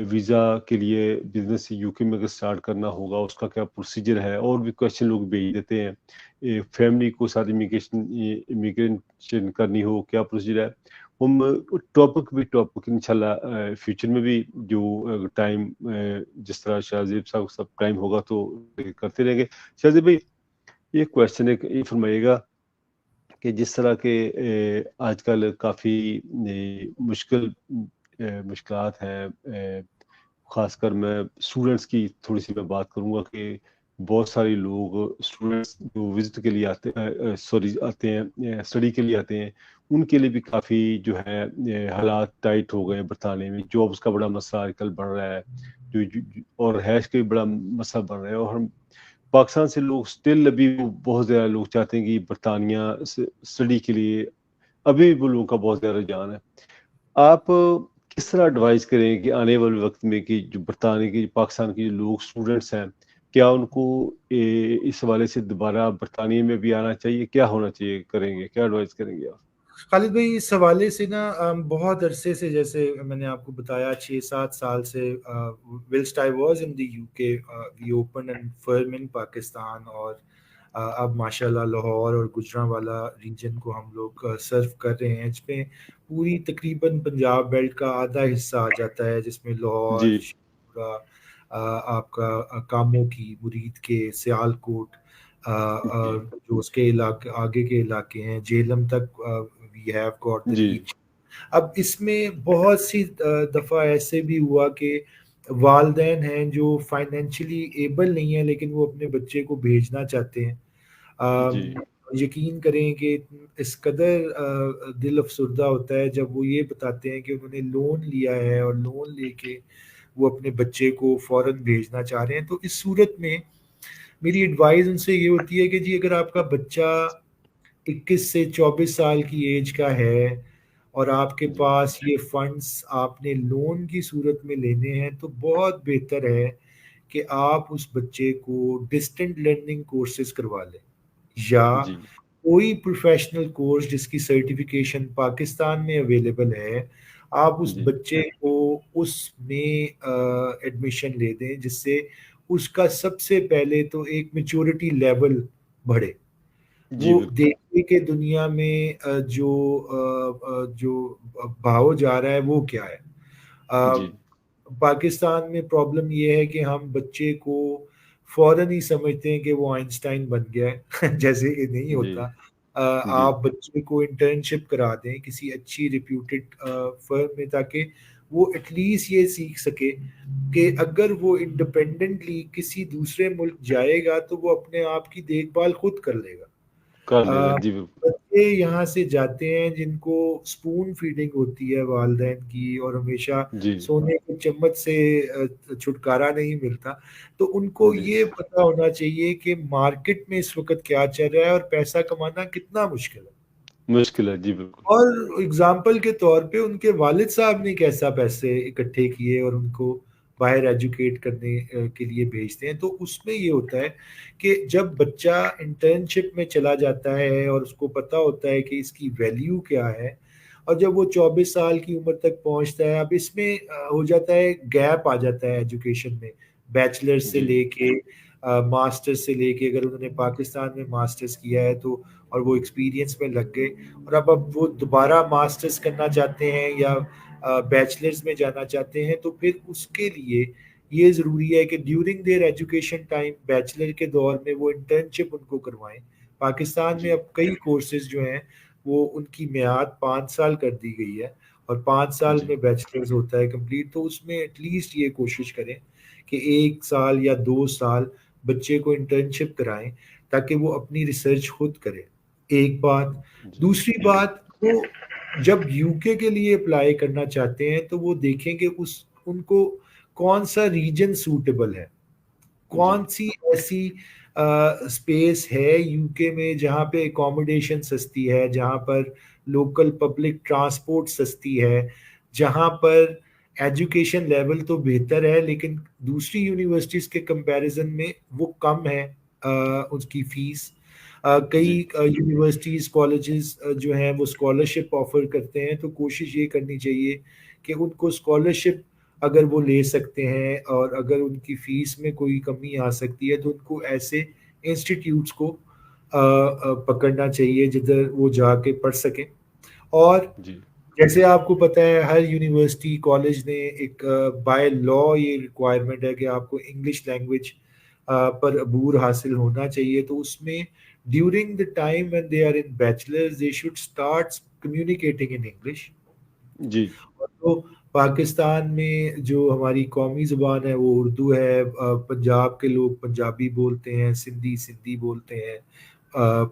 ویزا کے لیے بزنس یو کے میں اگر اسٹارٹ کرنا ہوگا اس کا کیا پروسیجر ہے، اور بھی کویشچن لوگ بھیج دیتے ہیں. فیملی کو ساتھ امیگریشن کرنی ہو کیا پروسیجر ہے. ہم ٹاپک انشاءاللہ فیوچر میں بھی جو ٹائم جس طرح شاہ زیب صاحب سب ٹائم ہوگا تو کرتے رہیں گے. شاہ زیب بھائی، یہ کویشچن یہ فرمائیے گا کہ جس طرح کے آج کل کافی مشکلات ہیں، خاص کر میں اسٹوڈنٹس کی تھوڑی سی میں بات کروں گا کہ بہت سارے لوگ اسٹوڈنٹس جو وزٹ کے لیے آتے ہیں اسٹڈی کے لیے آتے ہیں، ان کے لیے بھی کافی جو ہے حالات ٹائٹ ہو گئے. برطانیہ میں جابس کا بڑا مسئلہ آج کل بڑھ رہا ہے، اور ہیش کا بھی بڑا مسئلہ بڑھ رہا ہے. اور ہم پاکستان سے لوگ اسٹل ابھی بہت زیادہ لوگ چاہتے ہیں کہ برطانیہ اسٹڈی کے لیے ابھی بھی لوگوں کا بہت زیادہ رجحان ہے. آپ کس طرح ایڈوائز کریں کہ آنے والے وقت میں کہ جو برطانیہ کے پاکستان کے جو لوگ اسٹوڈنٹس ہیں، کیا ان کو اس حوالے سے دوبارہ برطانیہ میں بھی آنا چاہیے؟ کیا ہونا چاہیے، کریں گے کیا ایڈوائز کریں گے آپ؟ خالد بھائی، اس حوالے سے نا بہت عرصے سے، جیسے میں نے آپ کو بتایا 6-7 سال سے whilst I was in the UK, we opened a firm in Pakistan, اور اب ماشاءاللہ لاہور اور گجرانوالہ ریجن کو ہم لوگ سرو کر رہے ہیں، جس میں پوری تقریباً پنجاب بیلٹ کا آدھا حصہ آ جاتا ہے، جس میں لاہور، جی پورا آپ کا کاموں کی، مرید کے، سیالکوٹ، جو اس کے علاقے آگے کے علاقے ہیں، جہلم تک we have got the G reach. اب اس میں بہت سی دفعہ ایسے بھی ہوا کہ والدین ہیں جو فائنینشلی ایبل نہیں ہیں، لیکن وہ اپنے بچے کو بھیجنا چاہتے ہیں. جی یقین کریں کہ اس قدر دل افسردہ ہوتا ہے جب وہ یہ بتاتے ہیں کہ انہوں نے لون لیا ہے، اور لون لے کے وہ اپنے بچے کو فوراً بھیجنا چاہ رہے ہیں. تو اس صورت میں میری ایڈوائز ان سے یہ ہوتی ہے کہ جی اگر آپ کا بچہ 21 سے 24 سال کی ایج کا ہے اور آپ کے جی پاس یہ فنڈز آپ نے لون کی صورت میں لینے ہیں، تو بہت بہتر ہے کہ آپ اس بچے کو ڈسٹنٹ لرننگ کورسز کروا لیں، یا جی کوئی پروفیشنل کورس جس کی سرٹیفکیشن پاکستان میں اویلیبل ہے. آپ اس جی بچے کو اس میں ایڈمیشن لے دیں، جس سے اس کا سب سے پہلے تو ایک میچورٹی لیول بڑھے. جی وہ بالکل. دیکھنے کے دنیا میں جو بھاؤ جا رہا ہے وہ کیا ہے. جی پاکستان میں پرابلم یہ ہے کہ ہم بچے کو فوراً ہی سمجھتے ہیں کہ وہ آئنسٹائن بن گیا ہے جیسے کہ نہیں جی ہوتا. جی آپ بچے کو انٹرنشپ کرا دیں کسی اچھی ریپیوٹیڈ فرم میں، تاکہ وہ ایٹ لیسٹ یہ سیکھ سکے کہ اگر وہ انڈیپینڈنٹلی کسی دوسرے ملک جائے گا تو وہ اپنے آپ کی دیکھ بھال خود کر لے گا. کر لے گا. جی بالکل. بچے یہاں سے جاتے ہیں جن کو سپون فیڈنگ ہوتی ہے والدین کی، اور ہمیشہ جی سونے کے چمچ سے چھٹکارا نہیں ملتا. تو ان کو جی یہ پتا ہونا چاہیے کہ مارکیٹ میں اس وقت کیا چل رہا ہے اور پیسہ کمانا کتنا مشکل ہے. مشکل ہے. جی بالکل. اور اگزامپل کے طور پہ ان کے والد صاحب نے کیسا پیسے اکٹھے کیے اور ان کو باہر ایجوکیٹ کرنے کے لیے بھیجتے ہیں. تو اس میں یہ ہوتا ہے کہ جب بچہ انٹرنشپ میں چلا جاتا ہے اور اس کو پتا ہوتا ہے کہ اس کی ویلیو کیا ہے، اور جب وہ 24 سال کی عمر تک پہنچتا ہے، اب اس میں ہو جاتا ہے گیپ آ جاتا ہے ایجوکیشن میں، بیچلر سے جی لے کے ماسٹر سے لے کے، اگر انہوں نے پاکستان میں ماسٹرز کیا ہے تو اور وہ ایکسپیرینس میں لگ گئے، اور اب وہ دوبارہ ماسٹرز کرنا چاہتے ہیں یا بیچلرز میں جانا چاہتے ہیں، تو پھر اس کے لیے یہ ضروری ہے کہ during their education time, bachelor کے دور میں وہ انٹرنشپ ان کو کروائیں. پاکستان میں جی اب کئی کورسز جو ہیں وہ ان کی میعاد 5 سال کر دی گئی ہے، اور 5 سال جی میں بیچلرز ہوتا ہے کمپلیٹ. تو اس میں ایٹ لیسٹ یہ کوشش کریں کہ 1 سال یا 2 سال بچے کو انٹرنشپ کرائیں تاکہ وہ اپنی ریسرچ خود کرے. ایک بات. جی دوسری بات، وہ جب یو کے لیے اپلائی کرنا چاہتے ہیں تو وہ دیکھیں کہ ان کو कौन सा रीजन सूटेबल है, कौन सी ऐसी स्पेस है यूके में जहाँ पे एकोमोडेशन सस्ती है, जहाँ पर लोकल पब्लिक ट्रांसपोर्ट सस्ती है, जहाँ पर एजुकेशन लेवल तो बेहतर है लेकिन दूसरी यूनिवर्सिटीज के कंपैरिजन में वो कम है उसकी फीस। कई यूनिवर्सिटीज कॉलेजेस जो हैं वो स्कॉलरशिप ऑफर करते हैं, तो कोशिश ये करनी चाहिए कि उनको स्कॉलरशिप अगर वो ले सकते हैं और अगर उनकी फीस में कोई कमी आ सकती है तो उनको ऐसे इंस्टीट्यूट्स को पकड़ना चाहिए जिधर वो जाके पढ़ सकें। और जैसे आपको पता है हर यूनिवर्सिटी कॉलेज ने एक बाय लॉ ये रिक्वायरमेंट है कि आपको इंग्लिश लैंग्वेज पर अबूर हासिल होना चाहिए, तो उसमें during the time when they are in bachelors they should start communicating in English. जी। तो पाकिस्तान में जो हमारी कौमी ज़ुबान है वो उर्दू है, पंजाब के लोग पंजाबी बोलते हैं, सिंधी सिंधी बोलते हैं,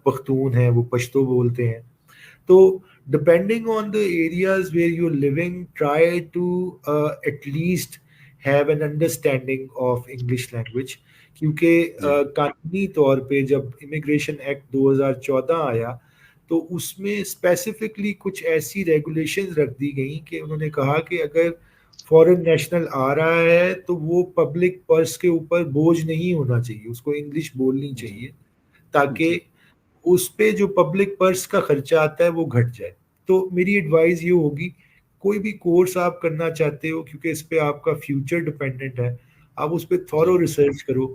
पख्तून है वो पश्तो बोलते हैं। तो depending on the areas where you're living, try to at least have an understanding of English language, क्योंकि कानूनी तौर पे जब इमिग्रेशन एक्ट 2014 आया तो उसमें स्पेसिफिकली कुछ ऐसी रेगुलेशंस रख दी गई कि उन्होंने कहा कि अगर फॉरेन नेशनल आ रहा है तो वो पब्लिक पर्स के ऊपर बोझ नहीं होना चाहिए, उसको इंग्लिश बोलनी चाहिए ताकि उस पे जो पब्लिक पर्स का खर्चा आता है वो घट जाए। तो मेरी एडवाइस ये होगी, कोई भी कोर्स आप करना चाहते हो क्योंकि इस पे आपका फ्यूचर डिपेंडेंट है, आप उस पे थॉरो रिसर्च करो,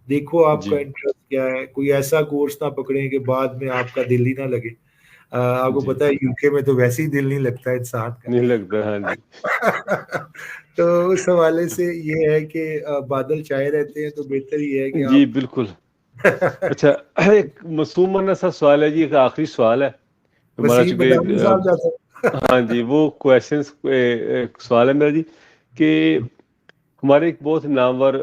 देखो आपका इंटरेस्ट क्या है, कोई ऐसा कोर्स ना पकड़ें कि बाद में आपका दिल ही ना लगे। आपको पता है यूके में तो वैसे ही दिल नहीं लगता इंसान का, नहीं लगता। हाँ जी। तो उस हवाले से ये है कि बादल छाए रहते हैं तो बेहतर ही है कि जी आप बिल्कुल। अच्छा, एक मासूमाना सा सवाल है जी, एक आखिरी सवाल है हमारा, चूंकि हाँ जी वो क्वेश्चंस सवाल है मेरा जी कि हमारे एक बहुत नामवर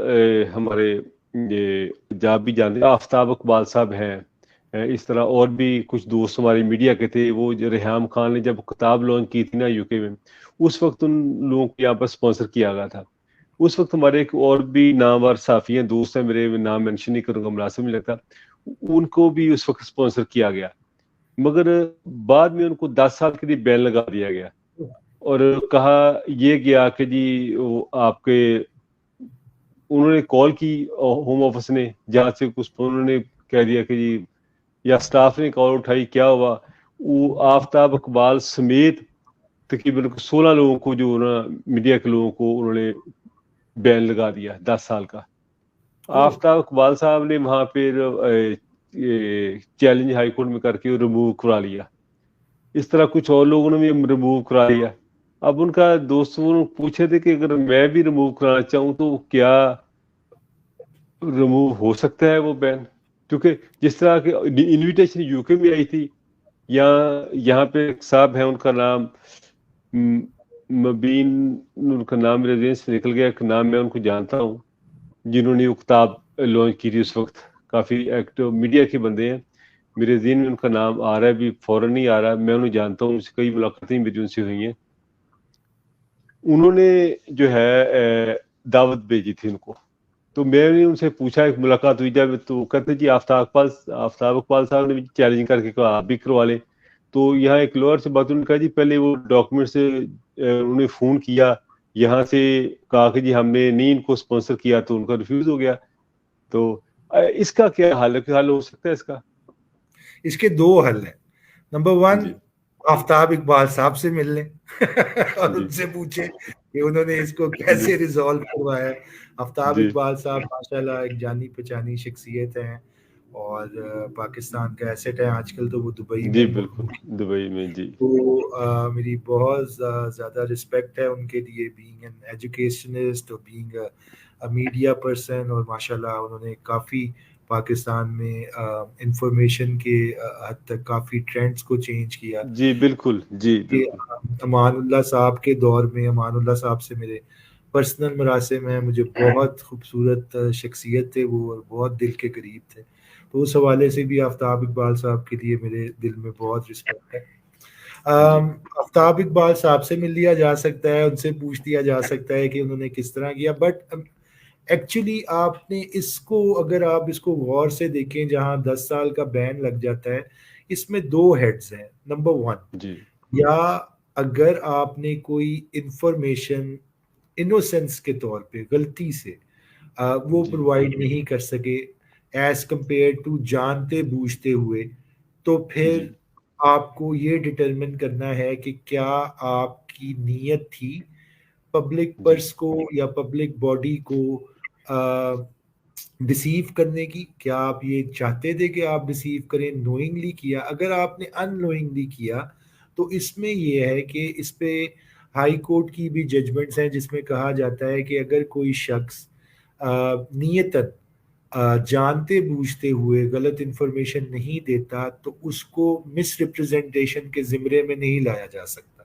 हमारे ये आप भी जानते हैं आफ्ताब इकबाल साहब हैं, इस तरह और भी कुछ दोस्त हमारे मीडिया के थे। वो रेहाम खान ने जब किताब लॉन्च की थी ना यूके में, उस वक्त उन लोगों को यहाँ पर स्पॉन्सर किया गया था। उस वक्त हमारे एक और भी नामवर साफी हैं, दोस्त हैं मेरे, नाम मेंशन नहीं करूंगा, मुनासिब नहीं लगता, उनको भी उस वक्त स्पॉन्सर किया गया, मगर बाद में उनको 10 साल के लिए बैन लगा दिया गया और कहा ये गया कि जी वो आपके, उन्होंने कॉल की होम ऑफिस ने, जहाँ से कुछ उन्होंने कह दिया कि जी, या स्टाफ ने कॉल उठाई, क्या हुआ, वो आफ्ताब इकबाल समेत तकरीबन 16 लोगों को, जो ना मीडिया के लोगों को उन्होंने बैन लगा दिया 10 साल का। आफ्ताब इकबाल साहब ने वहां पर चैलेंज हाई कोर्ट में करके रिमूव करा लिया, इस तरह कुछ और लोगों ने भी रिमूव करा लिया। अब उनका दोस्तों पूछे थे कि अगर मैं भी रिमूव कराना चाहूँ तो क्या रिमूव हो सकता है वो बैन, क्योंकि जिस तरह की इनविटेशन यूके में आई थी, या यहाँ पे एक साहब है उनका नाम मबीन, उनका नाम मेरे जेहन से निकल गया, एक नाम मैं उनको जानता हूँ, जिन्होंने वो किताब लॉन्च की थी उस वक्त, काफ़ी एक्टिव मीडिया के बंदे हैं, मेरे जेहन में उनका नाम आ रहा है, भी फौरन नहीं आ रहा है, मैं उन्हें जानता हूँ, कई मुलाकातें मेरी उनसे हुई हैं। उन्होंने जो है दावत भेजी थी उनको, तो मैंने उनसे पूछा, एक मुलाकात हुई जब, तो कहते जी आफ्ताब इकबाल साहब ने भी चैलेंज करके कहा आप भी करवा लें। तो यहाँ एक लॉयर से बात, उन्होंने कहा जी पहले वो डॉक्यूमेंट से उन्होंने फ़ोन किया, यहाँ से कहा कि जी हमने नहीं इनको स्पॉन्सर किया, तो उनका रिफ्यूज़ हो गया। तो इसका क्या हल हो सकता है इसका? इसके दो हल हैं। नंबर 1, आफ्ताब इकबाल साहब से मिल लें और उनसे पूछें कि उन्होंने इसको कैसे रिजॉल्व करवाया। आफ्ताब इकबाल साहब माशाल्लाह एक जानी पहचानी शख्सियत हैं और पाकिस्तान का एसेट है आजकल, तो वो दुबई में, बिल्कुल दुबई में जी, तो मेरी बहुत ज़्यादा रिस्पेक्ट है उनके लिए, बीइंग एन एजुकेशनिस्ट और बीइंग अ मीडिया पर्सन, और माशाल्लाह उन्होंने काफ़ी पाकिस्तान में इंफॉर्मेशन के हद तक काफ़ी ट्रेंड्स को चेंज किया। जी बिल्कुल, जी बिल्कुल। अमानुल्लाह साहब के दौर में, अमानुल्लाह साहब से मेरे पर्सनल मरासिम हैं, मुझे बहुत खूबसूरत शख्सियत थे वो और बहुत दिल के करीब थे, तो उस हवाले से भी आफ्ताब इकबाल साहब के लिए मेरे दिल में बहुत रिस्पेक्ट है। आफ्ताब इकबाल साहब से मिल लिया जा सकता है, उनसे पूछ लिया जा सकता है कि उन्होंने किस तरह किया, बट एक्चुअली आपने इसको, अगर आप इसको गौर से देखें, जहां 10 साल का बैन लग जाता है, इसमें दो हेड्स हैं. नंबर वन, जी या अगर आपने कोई इंफॉर्मेशन इनोसेंस के तौर पे गलती से वो जी प्रोवाइड नहीं कर सके एज कंपेयर टू जानते बूझते हुए, तो जी फिर आपको ये डिटरमिन करना है कि क्या आपकी नीयत थी पब्लिक जी पर्स को या पब्लिक बॉडी को डिसीव करने की. क्या आप ये चाहते थे कि आप डिसीव करें, नोइंगली किया? अगर आपने अननोइंगली किया तो इसमें ये है कि इस पे हाई कोर्ट की भी जजमेंट्स हैं जिसमें कहा जाता है कि अगर कोई शख्स नियतन जानते बूझते हुए गलत इंफॉर्मेशन नहीं देता तो उसको मिस रिप्रेजेंटेशन के जिम्रे में नहीं लाया जा सकता.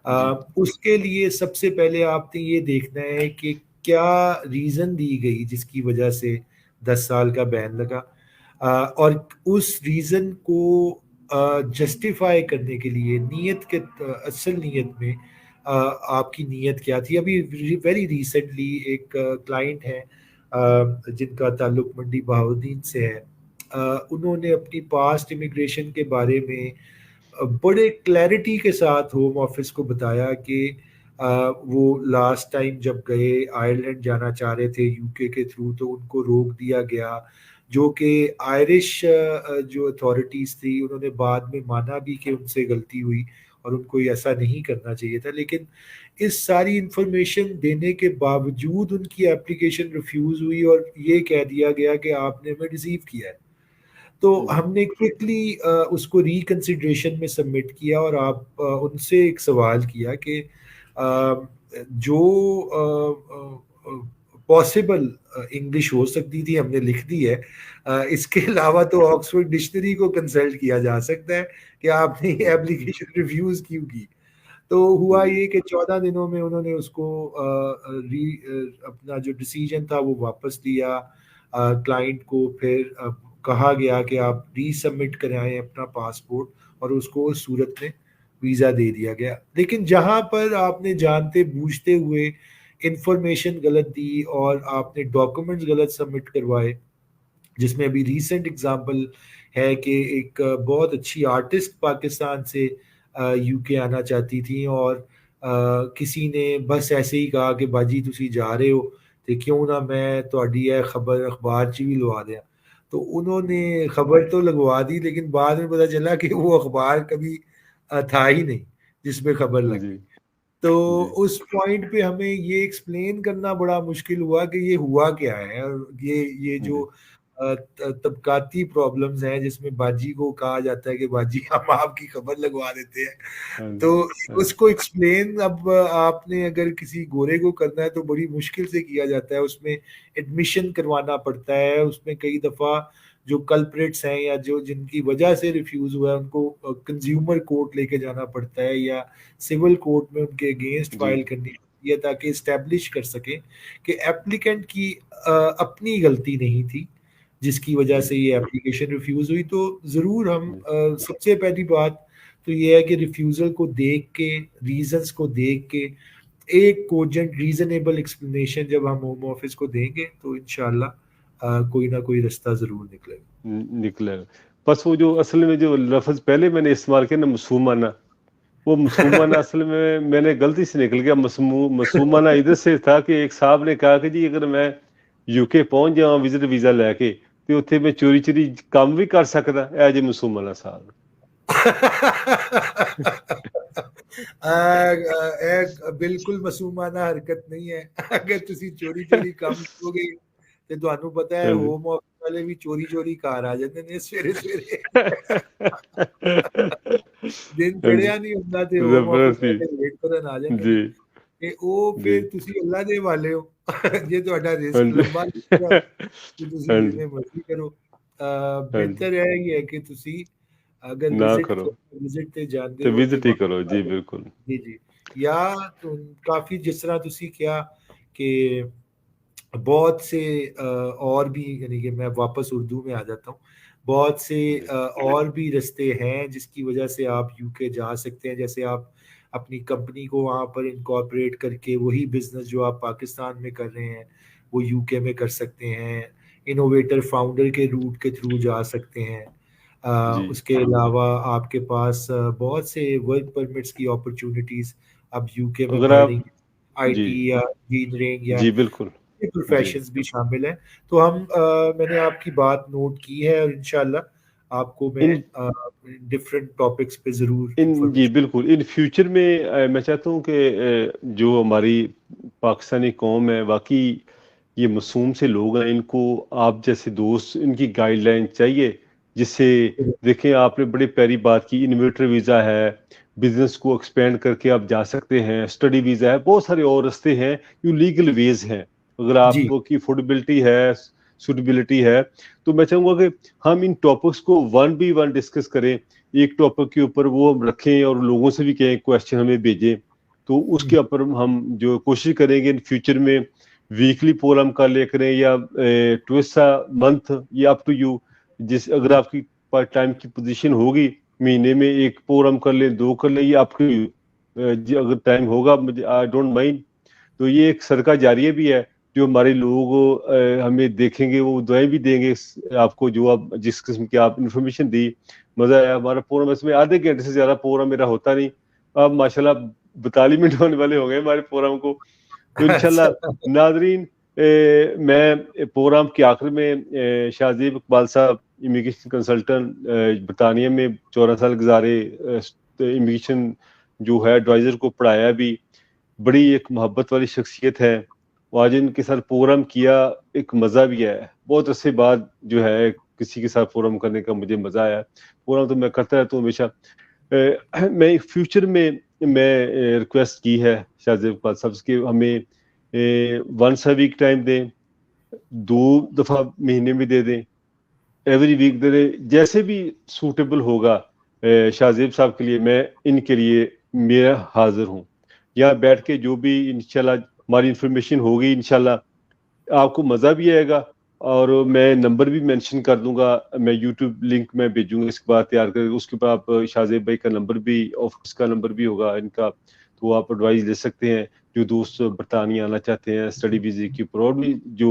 जी उसके लिए सबसे पहले आपने ये देखना है कि क्या रीज़न दी गई जिसकी वजह से 10 साल का बैन लगा, और उस रीज़न को जस्टिफाई करने के लिए नीयत के असल नीयत में आपकी नीयत क्या थी. अभी वेरी रिसेंटली एक क्लाइंट है जिनका ताल्लुक मंडी बहाउद्दीन से है. उन्होंने अपनी पास्ट इमिग्रेशन के बारे में बड़े क्लैरिटी के साथ होम ऑफिस को बताया कि वो लास्ट टाइम जब गए आयरलैंड जाना चाह रहे थे यूके के थ्रू, तो उनको रोक दिया गया, जो कि आयरिश जो अथॉरिटीज़ थी उन्होंने बाद में माना भी कि उनसे गलती हुई और उनको ये ऐसा नहीं करना चाहिए था. लेकिन इस सारी इंफॉर्मेशन देने के बावजूद उनकी एप्लीकेशन रिफ्यूज़ हुई और ये कह दिया गया कि आपने हमें डिसीव किया है. तो जी हमने क्विकली उसको रिकंसिडरेशन में सबमिट किया और आप उनसे एक सवाल किया कि जो पॉसिबल इंग्लिश हो सकती थी हमने लिख दी है. इसके अलावा तो ऑक्सफोर्ड डिक्शनरी को कंसल्ट किया जा सकता है कि आपने ये एप्लीकेशन रिव्यूज क्यों की. तो हुआ जी ये कि 14 दिनों में उन्होंने उसको अपना जो डिसीजन था वो वापस लिया. क्लाइंट को फिर कहा गया कि आप रीसबमिट कराएं अपना पासपोर्ट, और उसको उस सूरत में वीज़ा दे दिया गया. लेकिन जहां पर आपने जानते बूझते हुए इंफॉर्मेशन गलत दी और आपने डॉक्यूमेंट्स गलत सबमिट करवाए, जिसमें अभी रीसेंट एग्जांपल है कि एक बहुत अच्छी आर्टिस्ट पाकिस्तान से यूके आना चाहती थी, और किसी ने बस ऐसे ही कहा कि बाजी तुसी जा रहे हो तो क्यों ना मैं ਤੁਹਾਡੀ ਇਹ खबर अखबार च भी लगा दिया. तो उन्होंने खबर तो लगवा दी, लेकिन बाद में पता चला कि वो अखबार कभी था ही नहीं जिसमें खबर लग जी गई. तो जी उस पॉइंट पे हमें ये एक्सप्लेन करना बड़ा मुश्किल हुआ कि ये हुआ क्या है, और ये जो जी तबकाती प्रॉब्लम्स हैं जिसमें बाजी को कहा जाता है कि बाजी हम आपकी खबर लगवा देते हैं. हाँ तो जी हाँ उसको एक्सप्लेन अब आपने अगर किसी गोरे को करना है तो बड़ी मुश्किल से किया जाता है. उसमें एडमिशन करवाना पड़ता है, उसमें कई दफ़ा जो कल्प्रिट्स हैं या जो जिनकी वजह से रिफ्यूज़ हुआ है उनको कंज्यूमर कोर्ट लेके जाना पड़ता है या सिविल कोर्ट में उनके अगेंस्ट जी फाइल करनी पड़ती है, ताकि इस्टेब्लिश कर सकें कि एप्लीकेंट की अपनी गलती नहीं थी जिसकी वजह जी से ये एप्लीकेशन रिफ्यूज़ हुई. तो ज़रूर हम जी सबसे पहली बात तो ये है कि रिफ्यूज़ल को देख के, रीजंस को देख के, एक कोजेंट रीजनेबल एक्सप्लेनेशन जब हम होम ऑफिस को देंगे तो इंशाल्लाह कोई ना कोई रास्ता ज़रूर निकलेगा. निकलेगा. बस वो जो असल में जो लफ्ज पहले मैंने इस्तेमाल किया ना, मसूमाना, वो मसूमाना असल में मैंने गलती से निकल गया. मसूमाना इधर से था कि एक साहब ने कहा कि जी अगर मैं यूके पहुंच जाऊं विजिट वीजा लेके तो उत्थे मैं चोरी चोरी काम भी कर सकदा. ए जे मसूमाना साहब. ਬਿਲਕੁਲ ਮਸੂਮਾਨਾ ਹਰਕਤ ਨਹੀਂ ਹੈ. ਅਗਰ ਤੁਸੀਂ ਚੋਰੀ ਚੋਰੀ ਕੰਮ ਕਰੋਗੇ ਤੇ ਤੁਹਾਨੂੰ ਪਤਾ ਹੈ हाँ जी. ਹੋਮ ਆਫਿਸ ਵਾਲੇ ਵੀ ਚੋਰੀ ਚੋਰੀ ਘਰ ਆ ਜਾਂਦੇ ਨੇ ਸਵੇਰੇ ਸਵੇਰੇ. ਦਿਨ हाँ जी ਚੜਿਆ ਨਹੀਂ ਹੁੰਦਾ ਤੇ ਹੋਮ ਆਫਿਸ जबरदस्ती. ਵਾਲੇ ਵੇਟ ਕਰਨ ਆ ਜਾਂਦੇ जी ਨੇ. ਤੇ ਉਹ जी ਫਿਰ ਤੁਸੀਂ ਅੱਲਾ ਦੇ ਵਾਲੇ ਹੋ. ਜੇ ਤੁਹਾਡਾ हाँ ਰਿਸਕ जी ਲੰਬਾ ਨਿਕਲਦਾ ਤੇ ਤੁਸੀਂ हाँ जी ਜਿਵੇਂ ਮਰਜ਼ੀ ਕਰੋ. हाँ जी. ਬਿਹਤਰ ਹੈ ਹੀ ਹੈ ਕਿ ਤੁਸੀਂ अगर ना विजिट करो विजिट ਤੇ ਜਾਂਦੇ तो ਹੋ ਤੇ विजिट ही करो. जी बिल्कुल. ਜੀ ਜੀ, ਜਾਂ ਕਾਫੀ ਜਿਸ ਤਰ੍ਹਾਂ ਤੁਸੀਂ ਕਿਹਾ कि बहुत से और भी, यानी कि मैं वापस उर्दू में आ जाता हूँ. بہت سے اور بھی رستے ہیں جس کی وجہ سے آپ یو کے جا سکتے ہیں. جیسے آپ اپنی کمپنی کو وہاں پر انکارپوریٹ کر کے وہی بزنس جو آپ پاکستان میں کر رہے ہیں وہ یو کے میں کر سکتے ہیں. انوویٹر فاؤنڈر کے روٹ کے تھرو جا سکتے ہیں. جی اس کے علاوہ آپ کے پاس بہت سے ورک پرمٹس کی اپرچونیٹیز اب یو کے میں اگر بڑھ آپ رہی ہیں. آئی جی ٹی یا انجینئرنگ یا جی بالکل جی پروفیشنز بھی شامل ہیں. تو میں نے آپ کی بات نوٹ کی ہے اور انشاءاللہ آپ کو میں ان ڈفرینٹ ٹاپکس پہ ضرور جی انفارمیشن. بالکل ان فیوچر میں میں چاہتا ہوں کہ جو ہماری پاکستانی قوم ہے واقعی یہ معصوم سے لوگ ہیں، ان کو آپ جیسے دوست ان کی گائیڈ لائن چاہیے، جس سے دیکھیں آپ نے بڑی پیاری بات کی. انویٹر ویزا ہے، بزنس کو ایکسپینڈ کر کے آپ جا سکتے ہیں، اسٹڈی ویزا ہے، بہت سارے اور رستے ہیں جو لیگل ویز ہیں. اگر آپ جی کی افورڈیبلٹی ہے، سوٹیبلٹی ہے، تو میں چاہوں گا کہ ہم ان ٹاپکس کو 1 ڈسکس کریں. ایک ٹاپک کے اوپر وہ ہم رکھیں اور لوگوں سے بھی کہیں کویشچن ہمیں بھیجیں، تو اس کے اوپر ہم جو کوشش کریں گے ان فیوچر میں ویکلی پروگرام کا لے کریں یا ٹوئس منتھ یا اپ ٹو یو. اگر آپ کی ٹائم کی پوزیشن ہوگی مہینے میں ایک پروگرام کر لیں، 2 کر لیں، یا اپ ٹو یو جی اگر ٹائم ہوگا، مجھے آئی ڈونٹ مائنڈ. تو یہ ایک صدقہ جاریہ بھی ہے، جو ہمارے لوگ ہمیں دیکھیں گے وہ دعائیں بھی دیں گے آپ کو. جو آپ جس قسم کی آپ انفارمیشن دی، مزہ آیا. ہمارا پروگرام اس میں آدھے گھنٹے سے زیادہ پروگرام میرا ہوتا نہیں. اب ماشاءاللہ 42 منٹ ہونے والے ہو گئے ہمارے پروگرام کو. تو انشاءاللہ ناظرین، میں پروگرام کے آخر میں شاہ زیب اقبال صاحب امیگریشن کنسلٹنٹ برطانیہ میں 14 سال گزارے، امیگریشن جو ہے ایڈوائزر کو پڑھایا بھی، بڑی ایک محبت والی شخصیت ہے. آج ان کے ساتھ پروگرام کیا، ایک مزہ بھی ہے. بہت عرصے بعد جو ہے کسی کے ساتھ پروگرام کرنے کا مجھے مزہ آیا. پروگرام تو میں کرتا رہتا ہوں ہمیشہ. میں فیوچر میں ریکویسٹ کی ہے شاہ زیب اقبال صاحب سے کہ ہمیں ونس اے ویک ٹائم دیں، 2 دفعہ مہینے میں دے دیں، ایوری ویک دے دیں، جیسے بھی سوٹیبل ہوگا. شاہ زیب صاحب کے لیے میں ان کے لیے میرا حاضر ہوں. یہاں بیٹھ کے جو بھی انشاءاللہ ہماری انفارمیشن ہوگی انشاءاللہ آپ کو مزہ بھی آئے گا. اور میں نمبر بھی مینشن کر دوں گا، میں یوٹیوب لنک میں بھیجوں گا اس کے بعد تیار کر کے. اس کے بعد آپ شاہ زیب بھائی کا نمبر بھی، آفس کا نمبر بھی ہوگا ان کا، تو آپ ایڈوائز لے سکتے ہیں. جو دوست برطانیہ آنا چاہتے ہیں اسٹڈی ویزے کے اوپر، اور بھی جو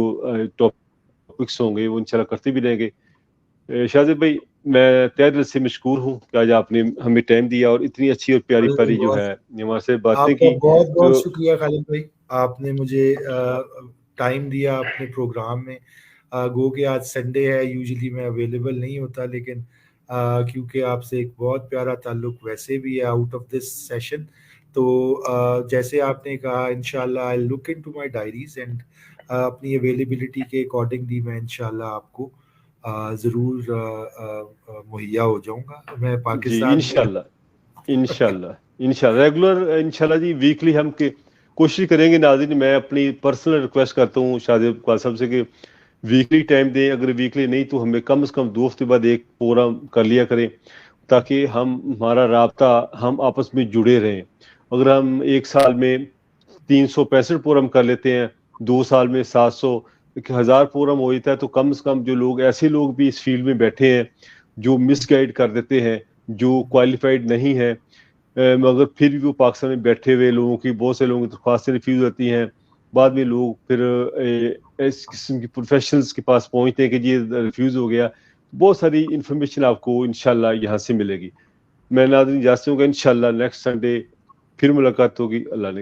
ٹاپکس ہوں گے وہ انشاءاللہ کرتے بھی رہیں گے. شاہ زیب بھائی میں تہہ دل سے مشکور ہوں کہ آج آپ نے ہمیں ٹائم دیا اور اتنی اچھی اور پیاری پیاری جو ہے ہمارے سے باتیں آپ کا کی. بہت بہت تو شکریہ خالد بھائی، آپ نے مجھے ٹائم دیا اپنے پروگرام میں. گو کہ آج سنڈے ہے، یوزلی میں اویلیبل نہیں ہوتا، لیکن کیونکہ آپ سے ایک بہت پیارا تعلق ویسے بھی ہے آؤٹ آف دس سیشن. تو جیسے آپ نے کہا انشاءاللہ آئی لک ان ٹو مائی ڈائریز اینڈ اپنی اویلیبلٹی کے اکارڈنگلی میں انشاءاللہ آپ کو ضرور مہیا ہو جاؤں گا. میں جی پاکستان میں انشاءاللہ ریگولر انشاءاللہ جی ویکلی ہم کوشش کریں گے. ناظرین میں اپنی پرسنل ریکویسٹ کرتا ہوں شاہ زیب اقبال صاحب سے کہ ویکلی ٹائم دیں. اگر ویکلی نہیں تو ہمیں کم از کم 2 ہفتے بعد ایک پروگرام کر لیا کریں، تاکہ ہمارا رابطہ ہم آپس میں جڑے رہیں. اگر ہم ایک سال میں 365 پروگرام کر لیتے ہیں، 2 سال میں 700 1000 پروگرام ہو جاتا ہے، تو کم سے کم جو لوگ ایسے لوگ بھی اس فیلڈ میں بیٹھے ہیں جو مس گائیڈ کر دیتے ہیں، جو کوالیفائڈ نہیں ہے، مگر پھر بھی وہ پاکستان میں بیٹھے ہوئے لوگوں کی، بہت سے لوگوں کی درخواستیں ریفیوز ہوتی ہیں. بعد میں لوگ پھر اس قسم کی پروفیشنلز کے پاس پہنچتے ہیں کہ جی ریفیوز ہو گیا. بہت ساری انفارمیشن آپ کو انشاءاللہ یہاں سے ملے گی. میں ناظرین اجازت ہوں گا، انشاءاللہ نیکسٹ سنڈے پھر ملاقات ہوگی. اللہ نے